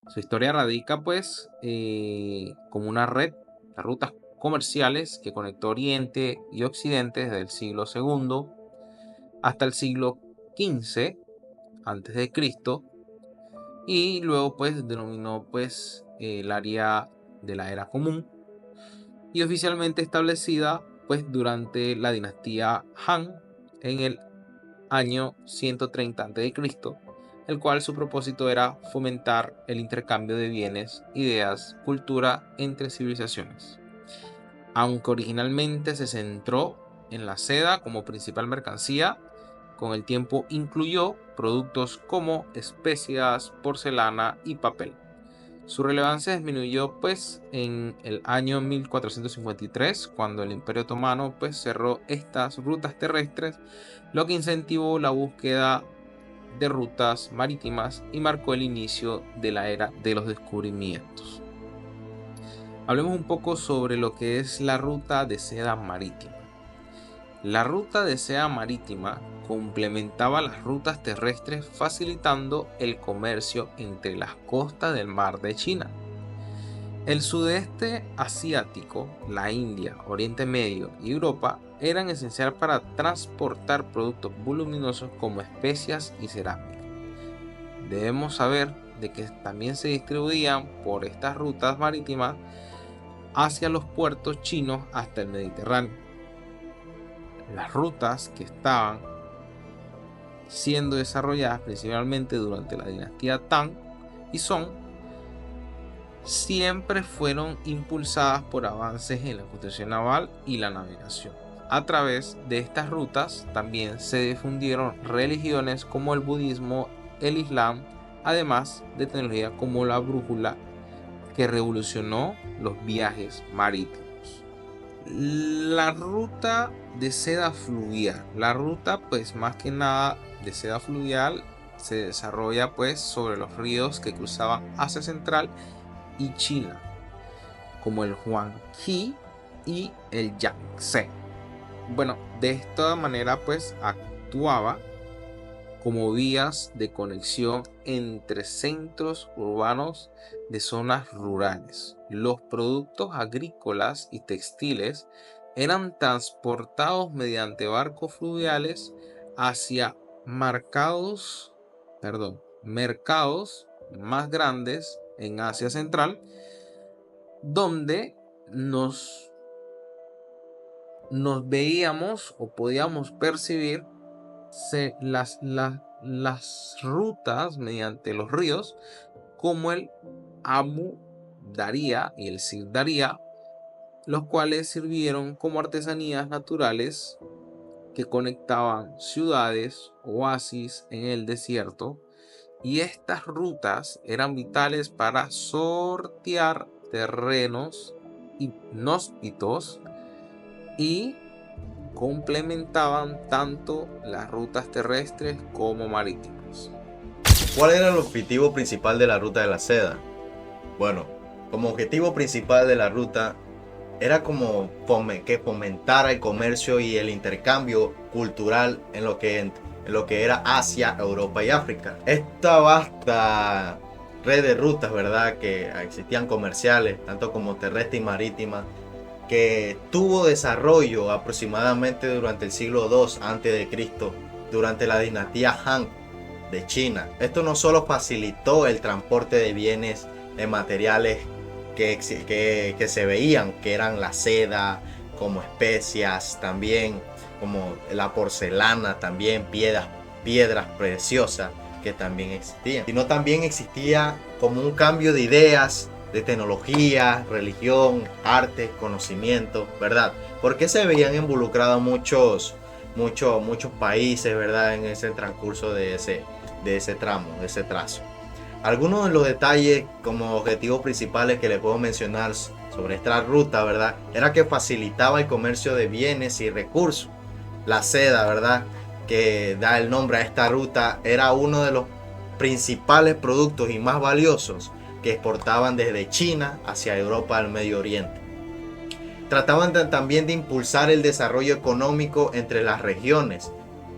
Su historia radica pues como una red de rutas comerciales que conectó Oriente y Occidente desde el siglo II hasta el siglo XV antes de Cristo, y luego pues denominó pues el área de la era común, y oficialmente establecida pues durante la dinastía Han en el año 130 a.C., el cual su propósito era fomentar el intercambio de bienes, ideas, cultura entre civilizaciones. Aunque originalmente se centró en la seda como principal mercancía, con el tiempo incluyó productos como especias, porcelana y papel. Su relevancia disminuyó pues en el año 1453, cuando el Imperio Otomano pues cerró estas rutas terrestres, lo que incentivó la búsqueda de rutas marítimas y marcó el inicio de la era de los descubrimientos. Hablemos un poco sobre lo que es la ruta de seda marítima. La ruta de seda marítima complementaba las rutas terrestres, facilitando el comercio entre las costas del mar de China. El sudeste asiático, la India, Oriente Medio y Europa eran esenciales para transportar productos voluminosos como especias y cerámica. Debemos saber de que también se distribuían por estas rutas marítimas hacia los puertos chinos hasta el Mediterráneo. Las rutas que estaban siendo desarrolladas principalmente durante la dinastía Tang y Song siempre fueron impulsadas por avances en la construcción naval y la navegación. A través de estas rutas también se difundieron religiones como el budismo, el islam, además de tecnología como la brújula, que revolucionó los viajes marítimos. La ruta de seda fluvial. La ruta pues más que nada de seda fluvial se desarrolla pues sobre los ríos que cruzaban Asia Central y China, como el Huanghe y el Yangtze. Bueno, de esta manera pues actuaba como vías de conexión entre centros urbanos de zonas rurales. Los productos agrícolas y textiles eran transportados mediante barcos fluviales hacia mercados más grandes en Asia Central, donde nos veíamos o podíamos percibir las rutas mediante los ríos, como el Amu Daria y el Sir Daria, los cuales sirvieron como artesanías naturales que conectaban ciudades, oasis en el desierto, y estas rutas eran vitales para sortear terrenos inhóspitos y complementaban tanto las rutas terrestres como marítimas. ¿Cuál era el objetivo principal de la ruta de la seda? Bueno, como objetivo principal de la ruta era como que fomentara el comercio y el intercambio cultural en lo que era Asia, Europa y África. Esta vasta red de rutas, ¿verdad?, que existían comerciales, tanto como terrestre y marítima, que tuvo desarrollo aproximadamente durante el siglo II a.C., durante la dinastía Han de China. Esto no solo facilitó el transporte de bienes, de materiales que se veían, que eran la seda, como especias, también como la porcelana, también piedras preciosas que también existían, sino también existía como un cambio de ideas, de tecnología, religión, arte, conocimiento, ¿verdad? Porque se veían involucrados muchos países, ¿verdad?, en ese transcurso de ese tramo, de ese trazo. Algunos de los detalles como objetivos principales que les puedo mencionar sobre esta ruta, ¿verdad?, era que facilitaba el comercio de bienes y recursos. La seda, ¿verdad?, que da el nombre a esta ruta, era uno de los principales productos y más valiosos que exportaban desde China hacia Europa al Medio Oriente. Trataban también de impulsar el desarrollo económico entre las regiones.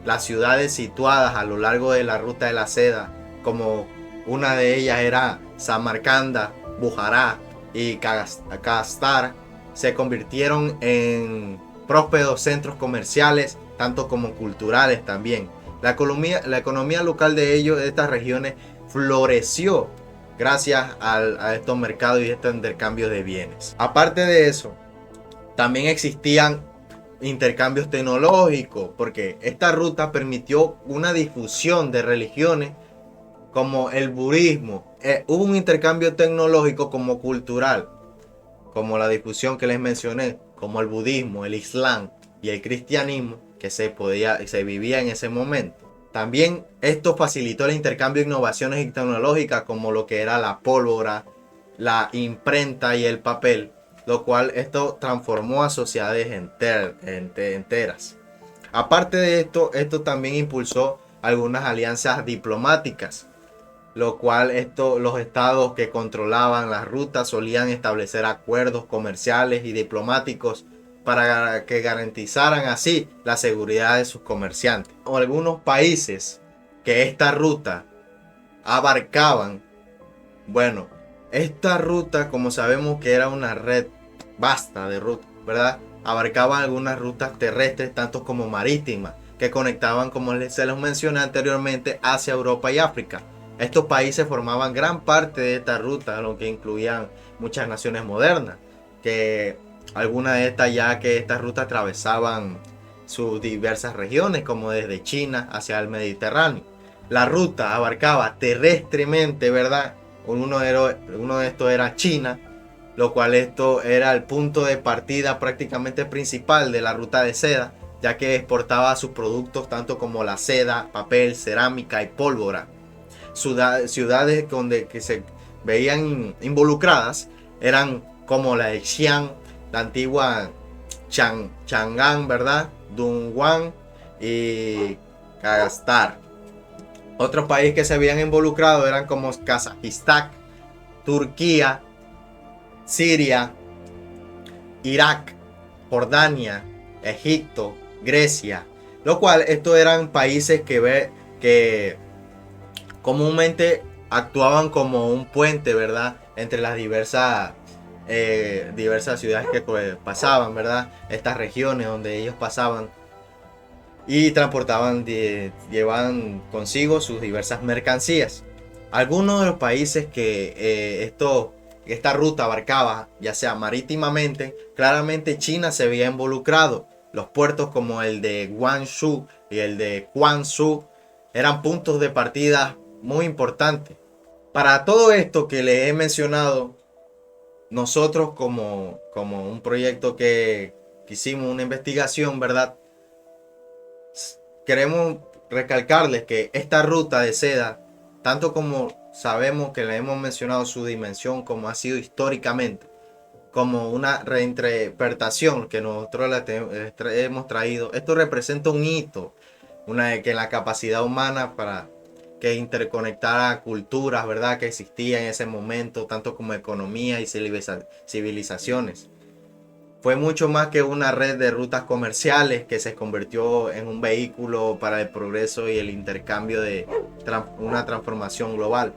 Las ciudades situadas a lo largo de la ruta de la seda, como una de ellas era Samarcanda, Bujará y Kastar se convirtieron en prósperos centros comerciales, tanto como culturales también. La economía local de estas regiones, floreció gracias a estos mercados y estos intercambios de bienes. Aparte de eso, también existían intercambios tecnológicos, porque esta ruta permitió una difusión de religiones como el budismo. Hubo un intercambio tecnológico como cultural, como la difusión que les mencioné, como el budismo, el islam y el cristianismo que se vivía en ese momento. También esto facilitó el intercambio de innovaciones tecnológicas como lo que era la pólvora, la imprenta y el papel, lo cual esto transformó a sociedades enteras. Aparte de esto también impulsó algunas alianzas diplomáticas, lo cual los estados que controlaban las rutas solían establecer acuerdos comerciales y diplomáticos para que garantizaran así la seguridad de sus comerciantes. Algunos países que esta ruta abarcaban, bueno, esta ruta, como sabemos que era una red vasta de rutas, ¿verdad? Abarcaban algunas rutas terrestres, tanto como marítimas, que conectaban, como se los mencioné anteriormente, hacia Europa y África. Estos países formaban gran parte de esta ruta, lo que incluían muchas naciones modernas, que algunas de estas ya que estas rutas atravesaban sus diversas regiones, como desde China hacia el Mediterráneo. La ruta abarcaba terrestremente, ¿verdad? Uno de estos era China, lo cual esto era el punto de partida prácticamente principal de la ruta de seda, ya que exportaba sus productos tanto como la seda, papel, cerámica y pólvora. Ciudades que se veían involucradas eran como la de Xi'an, la antigua Chang'an, ¿verdad? Dunhuang y Kagastar. Otros países que se habían involucrado eran como Kazajistán, Turquía, Siria, Irak, Jordania, Egipto, Grecia, lo cual estos eran países que comúnmente actuaban como un puente, ¿verdad? Entre las diversas ciudades que pasaban, ¿verdad? Estas regiones donde ellos pasaban y llevaban consigo sus diversas mercancías. Algunos de los países que esta ruta abarcaba, ya sea marítimamente, claramente China se había involucrado. Los puertos como el de Guangzhou y el de Guangzhou eran puntos de partida muy importantes. Para todo esto que les he mencionado, nosotros como un proyecto que hicimos una investigación, ¿verdad? Queremos recalcarles que esta ruta de seda, tanto como sabemos que le hemos mencionado su dimensión como ha sido históricamente, como una reinterpretación que nosotros hemos traído, esto representa un hito, que la capacidad humana para que interconectara culturas, ¿verdad? Que existían en ese momento, tanto como economía y civilizaciones. Fue mucho más que una red de rutas comerciales que se convirtió en un vehículo para el progreso y el intercambio de una transformación global.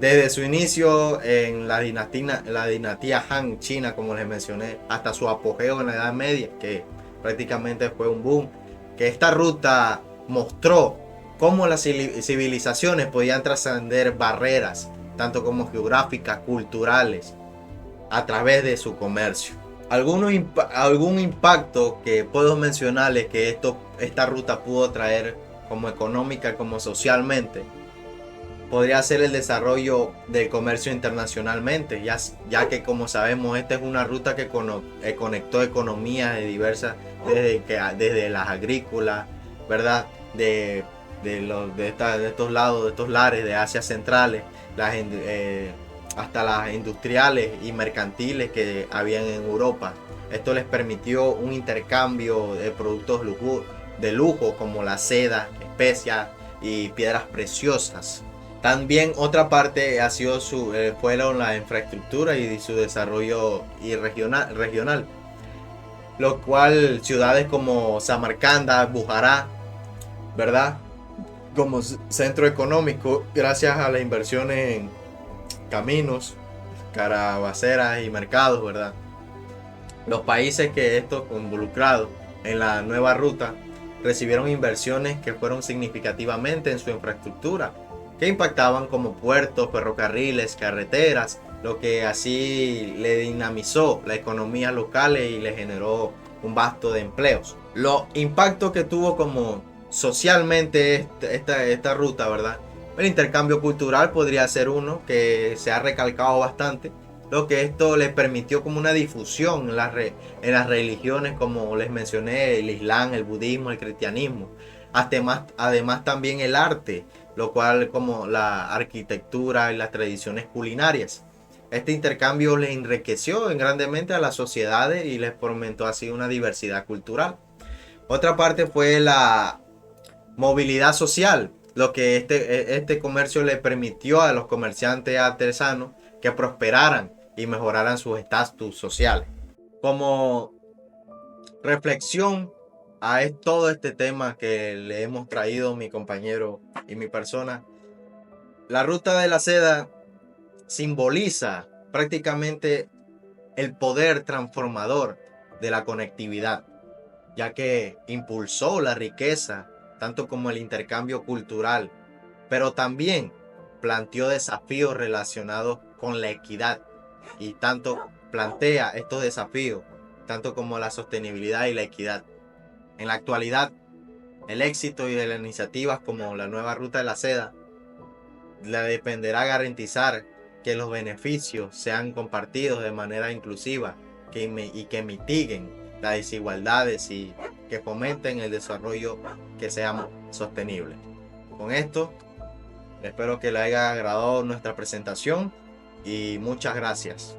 Desde su inicio en la dinastía Han China, como les mencioné, hasta su apogeo en la Edad Media, que prácticamente fue un boom, que esta ruta mostró cómo las civilizaciones podían trascender barreras, tanto como geográficas, culturales, a través de su comercio. Algún impacto que puedo mencionarles que esta ruta pudo traer como económica como socialmente podría ser el desarrollo del comercio internacionalmente, ya que como sabemos esta es una ruta que conectó economías de diversas, desde las agrícolas, ¿verdad? De estos lados, de estos lares de Asia centrales, hasta las industriales y mercantiles que habían en Europa. Esto les permitió un intercambio de productos de lujo como la seda, especias y piedras preciosas. También otra parte fueron la infraestructura y su desarrollo regional, lo cual ciudades como Samarcanda, Bujará, ¿verdad? Como centro económico, gracias a las inversiones caminos, caravanseras y mercados, ¿verdad? Los países que estos involucrados en la nueva ruta recibieron inversiones que fueron significativamente en su infraestructura, que impactaban como puertos, ferrocarriles, carreteras, lo que así le dinamizó la economía local y le generó un vasto de empleos. Los impactos que tuvo como socialmente esta ruta, ¿verdad? El intercambio cultural podría ser uno que se ha recalcado bastante, lo que esto les permitió como una difusión en las religiones, como les mencioné, el Islam, el budismo, el cristianismo. Además también el arte, lo cual como la arquitectura y las tradiciones culinarias. Este intercambio les enriqueció grandemente a las sociedades y les fomentó así una diversidad cultural. Otra parte fue la movilidad social, lo que este comercio le permitió a los comerciantes artesanos que prosperaran y mejoraran sus estatus sociales. Como reflexión a todo este tema que le hemos traído mi compañero y mi persona, la ruta de la seda simboliza prácticamente el poder transformador de la conectividad, ya que impulsó la riqueza, tanto como el intercambio cultural, pero también planteó desafíos relacionados con la equidad y tanto plantea estos desafíos, tanto como la sostenibilidad y la equidad. En la actualidad, el éxito y de las iniciativas como la nueva ruta de la seda le dependerá garantizar que los beneficios sean compartidos de manera inclusiva y que mitiguen las desigualdades y que fomenten el desarrollo que sea sostenible. Con esto, espero que le haya agradado nuestra presentación y muchas gracias.